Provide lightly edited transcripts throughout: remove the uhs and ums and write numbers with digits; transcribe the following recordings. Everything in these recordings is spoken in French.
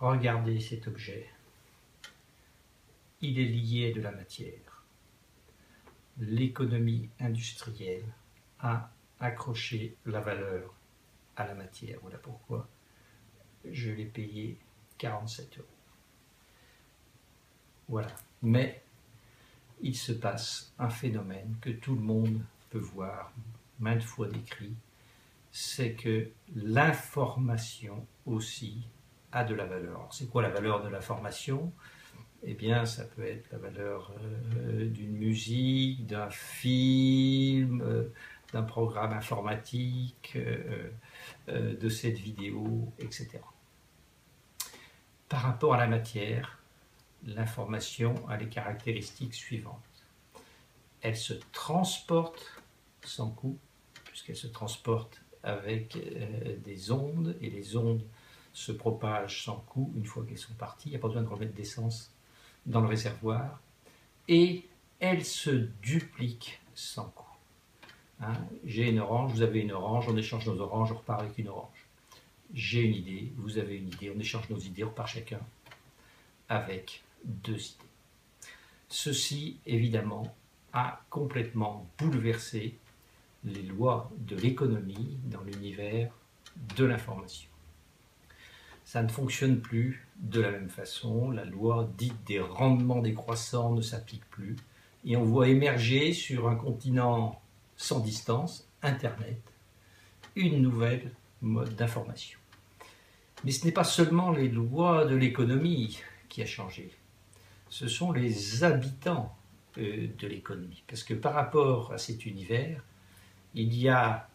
Regardez cet objet. Il est lié de la matière. L'économie industrielle a accroché la valeur à la matière. Voilà pourquoi je l'ai payé 47 €. Voilà. Mais il se passe un phénomène que tout le monde peut voir, maintes fois décrit, c'est que l'information aussi a de la valeur. C'est quoi la valeur de l'information? Eh bien, ça peut être la valeur d'une musique, d'un film, d'un programme informatique, de cette vidéo, etc. Par rapport à la matière, l'information a les caractéristiques suivantes. Elle se transporte sans coût, puisqu'elle se transporte avec des ondes, et les ondes se propagent sans coût une fois qu'elles sont parties. Il n'y a pas besoin de remettre d'essence dans le réservoir. Et elle se duplique sans coût. Hein, j'ai une orange, vous avez une orange, on échange nos oranges, on repart avec une orange. J'ai une idée, vous avez une idée, on échange nos idées, on repart chacun avec 2 idées. Ceci, évidemment, a complètement bouleversé les lois de l'économie dans l'univers de l'information. Ça ne fonctionne plus de la même façon, la loi dite des rendements décroissants ne s'applique plus, et on voit émerger sur un continent sans distance, Internet, une nouvelle mode d'information. Mais ce n'est pas seulement les lois de l'économie qui a changé, ce sont les habitants de l'économie. Parce que par rapport à cet univers, il y a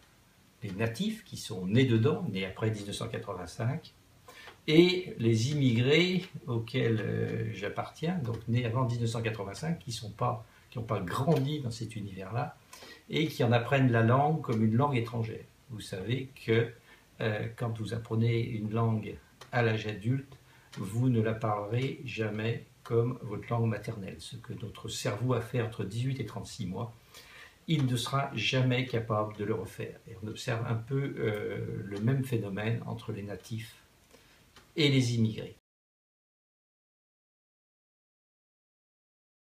les natifs qui sont nés dedans, nés après 1985, et les immigrés auxquels j'appartiens, donc nés avant 1985, qui n'ont pas grandi dans cet univers-là, et qui en apprennent la langue comme une langue étrangère. Vous savez que quand vous apprenez une langue à l'âge adulte, vous ne la parlerez jamais comme votre langue maternelle. Ce que notre cerveau a fait entre 18 et 36 mois, il ne sera jamais capable de le refaire. Et on observe un peu le même phénomène entre les natifs et les immigrés.